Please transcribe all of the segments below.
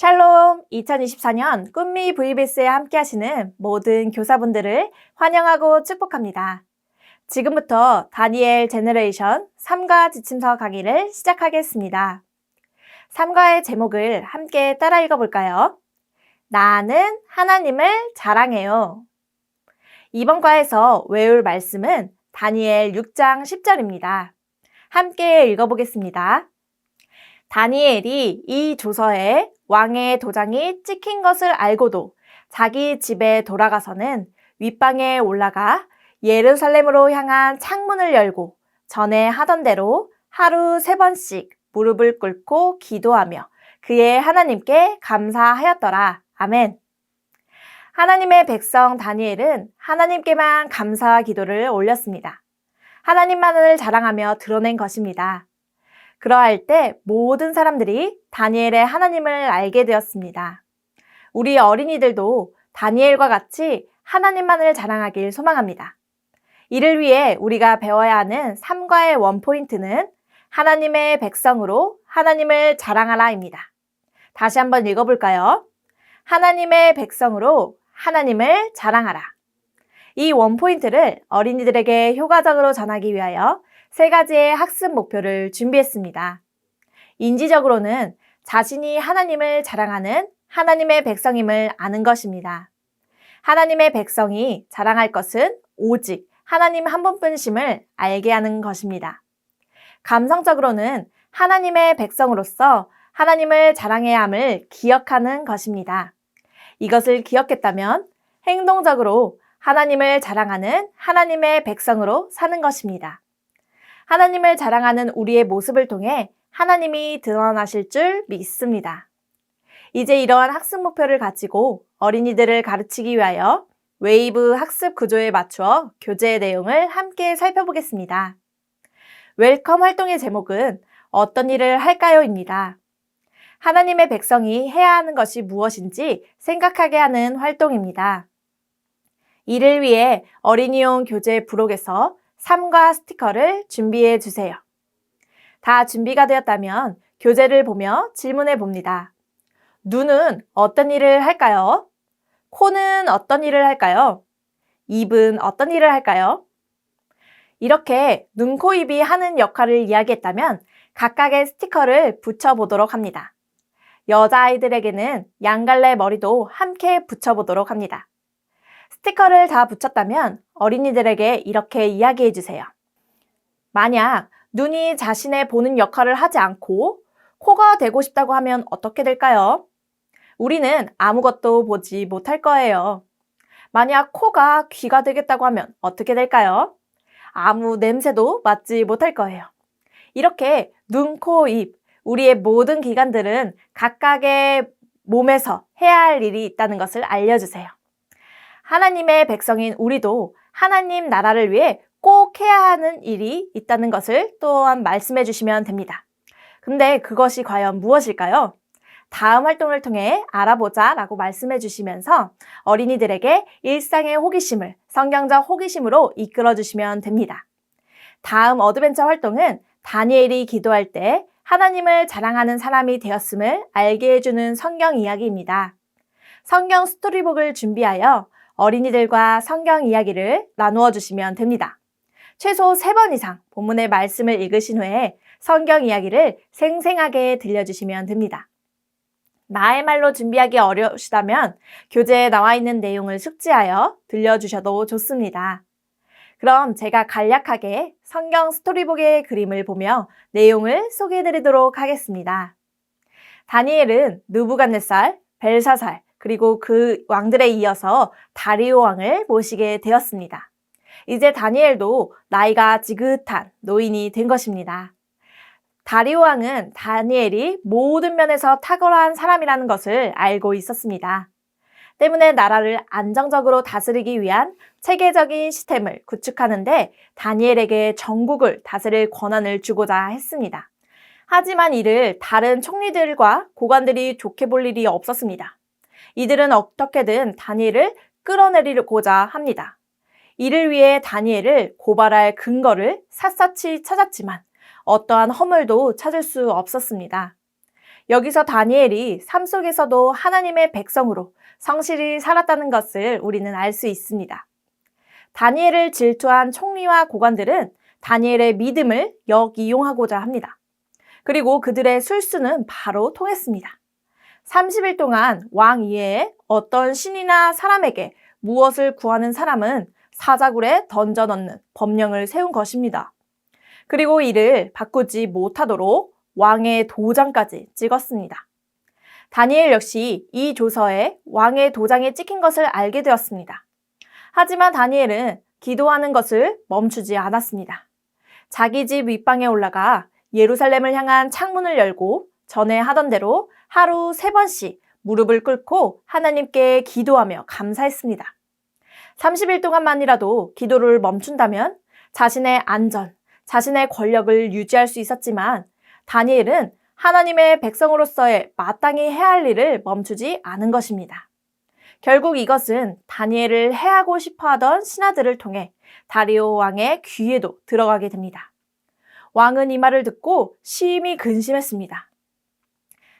샬롬! 2024년 꿈미 VBS에 함께 하시는 모든 교사분들을 환영하고 축복합니다. 지금부터 다니엘 제너레이션 3과 지침서 강의를 시작하겠습니다. 3과의 제목을 함께 따라 읽어볼까요? 나는 하나님을 자랑해요. 이번 과에서 외울 말씀은 다니엘 6장 10절입니다. 함께 읽어보겠습니다. 다니엘이 이 조서에 왕의 도장이 찍힌 것을 알고도 자기 집에 돌아가서는 윗방에 올라가 예루살렘으로 향한 창문을 열고 전에 하던 대로 하루 3번씩 무릎을 꿇고 기도하며 그의 하나님께 감사하였더라. 아멘. 하나님의 백성 다니엘은 하나님께만 감사 기도를 올렸습니다. 하나님만을 자랑하며 드러낸 것입니다. 그러할 때 모든 사람들이 다니엘의 하나님을 알게 되었습니다. 우리 어린이들도 다니엘과 같이 하나님만을 자랑하길 소망합니다. 이를 위해 우리가 배워야 하는 3과의 원포인트는 하나님의 백성으로 하나님을 자랑하라입니다. 다시 한번 읽어볼까요? 하나님의 백성으로 하나님을 자랑하라. 이 원포인트를 어린이들에게 효과적으로 전하기 위하여 3가지의 학습 목표를 준비했습니다. 인지적으로는 자신이 하나님을 자랑하는 하나님의 백성임을 아는 것입니다. 하나님의 백성이 자랑할 것은 오직 하나님 한 분뿐이심을 알게 하는 것입니다. 감성적으로는 하나님의 백성으로서 하나님을 자랑해야 함을 기억하는 것입니다. 이것을 기억했다면 행동적으로 하나님을 자랑하는 하나님의 백성으로 사는 것입니다. 하나님을 자랑하는 우리의 모습을 통해 하나님이 드러나실 줄 믿습니다. 이제 이러한 학습 목표를 가지고 어린이들을 가르치기 위하여 웨이브 학습 구조에 맞추어 교재의 내용을 함께 살펴보겠습니다. 웰컴 활동의 제목은 어떤 일을 할까요?입니다. 하나님의 백성이 해야 하는 것이 무엇인지 생각하게 하는 활동입니다. 이를 위해 어린이용 교재 부록에서 3과 스티커를 준비해 주세요. 다 준비가 되었다면 교재를 보며 질문해 봅니다. 눈은 어떤 일을 할까요? 코는 어떤 일을 할까요? 입은 어떤 일을 할까요? 이렇게 눈, 코, 입이 하는 역할을 이야기했다면 각각의 스티커를 붙여보도록 합니다. 여자아이들에게는 양갈래 머리도 함께 붙여보도록 합니다. 스티커를 다 붙였다면 어린이들에게 이렇게 이야기해 주세요. 만약 눈이 자신의 보는 역할을 하지 않고 코가 되고 싶다고 하면 어떻게 될까요? 우리는 아무것도 보지 못할 거예요. 만약 코가 귀가 되겠다고 하면 어떻게 될까요? 아무 냄새도 맡지 못할 거예요. 이렇게 눈, 코, 입, 우리의 모든 기관들은 각각의 몸에서 해야 할 일이 있다는 것을 알려주세요. 하나님의 백성인 우리도 하나님 나라를 위해 꼭 해야 하는 일이 있다는 것을 또한 말씀해 주시면 됩니다. 근데 그것이 과연 무엇일까요? 다음 활동을 통해 알아보자 라고 말씀해 주시면서 어린이들에게 일상의 호기심을 성경적 호기심으로 이끌어 주시면 됩니다. 다음 어드벤처 활동은 다니엘이 기도할 때 하나님을 자랑하는 사람이 되었음을 알게 해주는 성경 이야기입니다. 성경 스토리북을 준비하여 어린이들과 성경 이야기를 나누어 주시면 됩니다. 최소 3번 이상 본문의 말씀을 읽으신 후에 성경 이야기를 생생하게 들려주시면 됩니다. 나의 말로 준비하기 어려우시다면 교재에 나와 있는 내용을 숙지하여 들려주셔도 좋습니다. 그럼 제가 간략하게 성경 스토리북의 그림을 보며 내용을 소개해드리도록 하겠습니다. 다니엘은 느부갓네살, 벨사살, 그리고 그 왕들에 이어서 다리오 왕을 모시게 되었습니다. 이제 다니엘도 나이가 지긋한 노인이 된 것입니다. 다리오 왕은 다니엘이 모든 면에서 탁월한 사람이라는 것을 알고 있었습니다. 때문에 나라를 안정적으로 다스리기 위한 체계적인 시스템을 구축하는데 다니엘에게 전국을 다스릴 권한을 주고자 했습니다. 하지만 이를 다른 총리들과 고관들이 좋게 볼 일이 없었습니다. 이들은 어떻게든 다니엘을 끌어내리고자 합니다. 이를 위해 다니엘을 고발할 근거를 샅샅이 찾았지만 어떠한 허물도 찾을 수 없었습니다. 여기서 다니엘이 삶 속에서도 하나님의 백성으로 성실히 살았다는 것을 우리는 알 수 있습니다. 다니엘을 질투한 총리와 고관들은 다니엘의 믿음을 역이용하고자 합니다. 그리고 그들의 술수는 바로 통했습니다. 30일 동안 왕 이외에 어떤 신이나 사람에게 무엇을 구하는 사람은 사자굴에 던져 넣는 법령을 세운 것입니다. 그리고 이를 바꾸지 못하도록 왕의 도장까지 찍었습니다. 다니엘 역시 이 조서에 왕의 도장이 찍힌 것을 알게 되었습니다. 하지만 다니엘은 기도하는 것을 멈추지 않았습니다. 자기 집 윗방에 올라가 예루살렘을 향한 창문을 열고 전에 하던 대로 하루 3번씩 무릎을 꿇고 하나님께 기도하며 감사했습니다. 30일 동안만이라도 기도를 멈춘다면 자신의 안전, 자신의 권력을 유지할 수 있었지만 다니엘은 하나님의 백성으로서의 마땅히 해야 할 일을 멈추지 않은 것입니다. 결국 이것은 다니엘을 해하고 싶어하던 신하들을 통해 다리오 왕의 귀에도 들어가게 됩니다. 왕은 이 말을 듣고 심히 근심했습니다.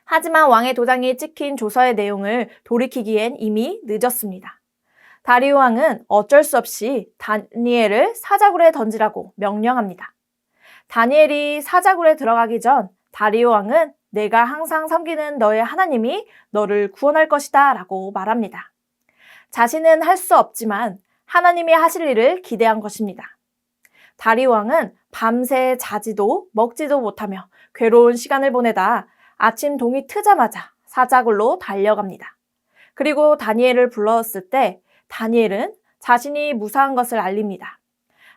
하지만 왕의 도장이 찍힌 조서의 내용을 돌이키기엔 이미 늦었습니다. 다리오 왕은 어쩔 수 없이 다니엘을 사자굴에 던지라고 명령합니다. 다니엘이 사자굴에 들어가기 전 다리오 왕은 내가 항상 섬기는 너의 하나님이 너를 구원할 것이다 라고 말합니다. 자신은 할 수 없지만 하나님이 하실 일을 기대한 것입니다. 다리오 왕은 밤새 자지도 먹지도 못하며 괴로운 시간을 보내다 아침 동이 트자마자 사자굴로 달려갑니다. 그리고 다니엘을 불렀을 때 다니엘은 자신이 무사한 것을 알립니다.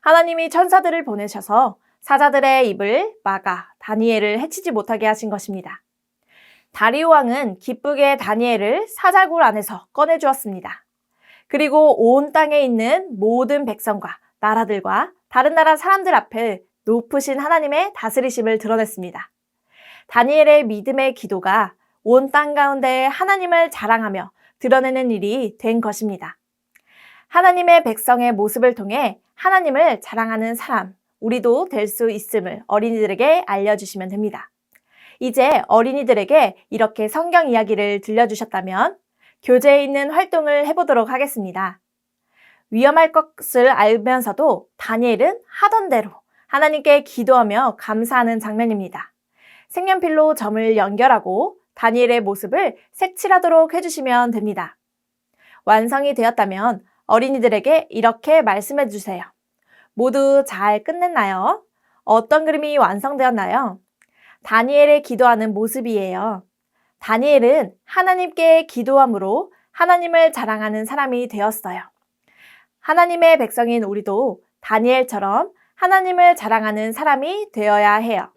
하나님이 천사들을 보내셔서 사자들의 입을 막아 다니엘을 해치지 못하게 하신 것입니다. 다리오 왕은 기쁘게 다니엘을 사자굴 안에서 꺼내주었습니다. 그리고 온 땅에 있는 모든 백성과 나라들과 다른 나라 사람들 앞에 높으신 하나님의 다스리심을 드러냈습니다. 다니엘의 믿음의 기도가 온 땅 가운데 하나님을 자랑하며 드러내는 일이 된 것입니다. 하나님의 백성의 모습을 통해 하나님을 자랑하는 사람, 우리도 될 수 있음을 어린이들에게 알려주시면 됩니다. 이제 어린이들에게 이렇게 성경 이야기를 들려주셨다면 교재에 있는 활동을 해보도록 하겠습니다. 위험할 것을 알면서도 다니엘은 하던 대로 하나님께 기도하며 감사하는 장면입니다. 색연필로 점을 연결하고 다니엘의 모습을 색칠하도록 해주시면 됩니다. 완성이 되었다면 어린이들에게 이렇게 말씀해 주세요. 모두 잘 끝냈나요? 어떤 그림이 완성되었나요? 다니엘의 기도하는 모습이에요. 다니엘은 하나님께 기도함으로 하나님을 자랑하는 사람이 되었어요. 하나님의 백성인 우리도 다니엘처럼 하나님을 자랑하는 사람이 되어야 해요.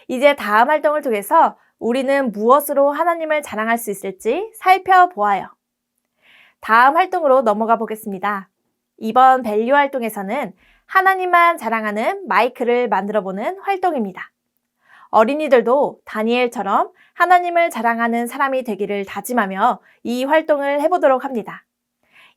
이제 다음 활동을 통해서 우리는 무엇으로 하나님을 자랑할 수 있을지 살펴보아요. 다음 활동으로 넘어가 보겠습니다. 이번 밸류 활동에서는 하나님만 자랑하는 마이크를 만들어보는 활동입니다. 어린이들도 다니엘처럼 하나님을 자랑하는 사람이 되기를 다짐하며 이 활동을 해보도록 합니다.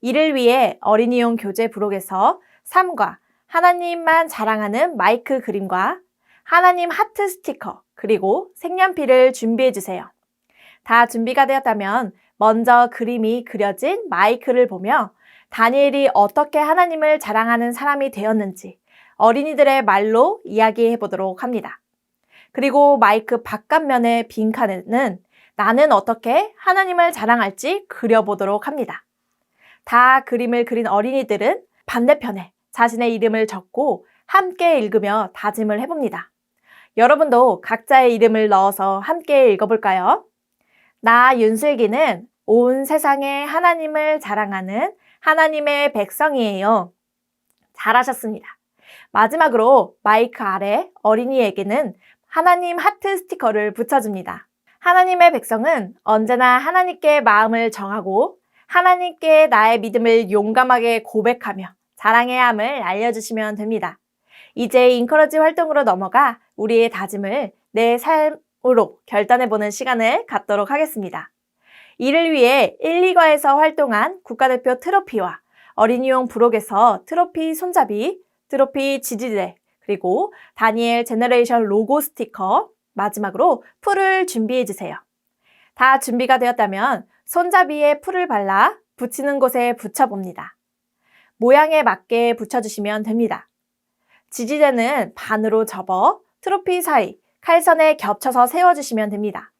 이를 위해 어린이용 교재 부록에서 3과 하나님만 자랑하는 마이크 그림과 하나님 하트 스티커 그리고 색연필을 준비해 주세요. 다 준비가 되었다면 먼저 그림이 그려진 마이크를 보며 다니엘이 어떻게 하나님을 자랑하는 사람이 되었는지 어린이들의 말로 이야기해 보도록 합니다. 그리고 마이크 바깥면의 빈칸에는 나는 어떻게 하나님을 자랑할지 그려보도록 합니다. 다 그림을 그린 어린이들은 반대편에 자신의 이름을 적고 함께 읽으며 다짐을 해봅니다. 여러분도 각자의 이름을 넣어서 함께 읽어볼까요? 나 윤슬기는 온 세상에 하나님을 자랑하는 하나님의 백성이에요. 잘하셨습니다. 마지막으로 마이크 아래 어린이에게는 하나님 하트 스티커를 붙여줍니다. 하나님의 백성은 언제나 하나님께 마음을 정하고 하나님께 나의 믿음을 용감하게 고백하며 자랑해야 함을 알려주시면 됩니다. 이제 인커러지 활동으로 넘어가 우리의 다짐을 내 삶으로 결단해보는 시간을 갖도록 하겠습니다. 이를 위해 1, 2과에서 활동한 국가대표 트로피와 어린이용 부록에서 트로피 손잡이, 트로피 지지대, 그리고 다니엘 제너레이션 로고 스티커, 마지막으로 풀을 준비해주세요. 다 준비가 되었다면 손잡이에 풀을 발라 붙이는 곳에 붙여봅니다. 모양에 맞게 붙여주시면 됩니다. 지지대는 반으로 접어 트로피 사이 칼선에 겹쳐서 세워주시면 됩니다.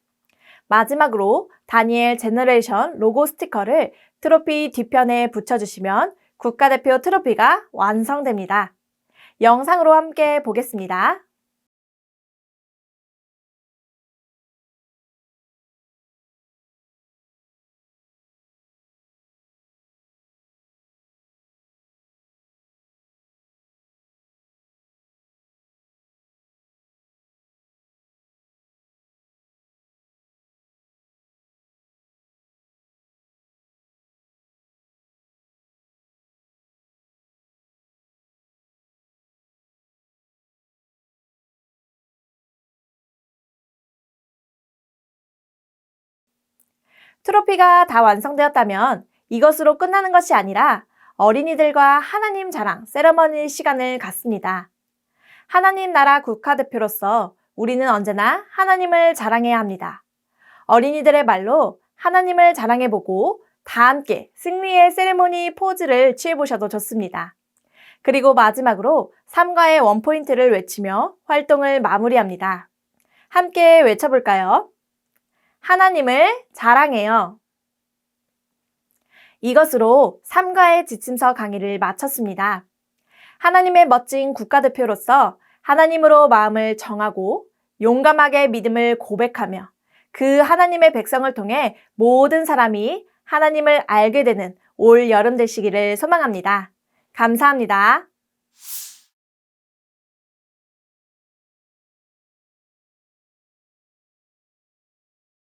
마지막으로 다니엘 제너레이션 로고 스티커를 트로피 뒤편에 붙여주시면 국가대표 트로피가 완성됩니다. 영상으로 함께 보겠습니다. 트로피가 다 완성되었다면 이것으로 끝나는 것이 아니라 어린이들과 하나님 자랑 세레머니 시간을 갖습니다. 하나님 나라 국가대표로서 우리는 언제나 하나님을 자랑해야 합니다. 어린이들의 말로 하나님을 자랑해보고 다 함께 승리의 세레모니 포즈를 취해보셔도 좋습니다. 그리고 마지막으로 삼가의 원포인트를 외치며 활동을 마무리합니다. 함께 외쳐볼까요? 하나님을 자랑해요. 이것으로 삼가의 지침서 강의를 마쳤습니다. 하나님의 멋진 국가대표로서 하나님으로 마음을 정하고 용감하게 믿음을 고백하며 그 하나님의 백성을 통해 모든 사람이 하나님을 알게 되는 올 여름 되시기를 소망합니다. 감사합니다.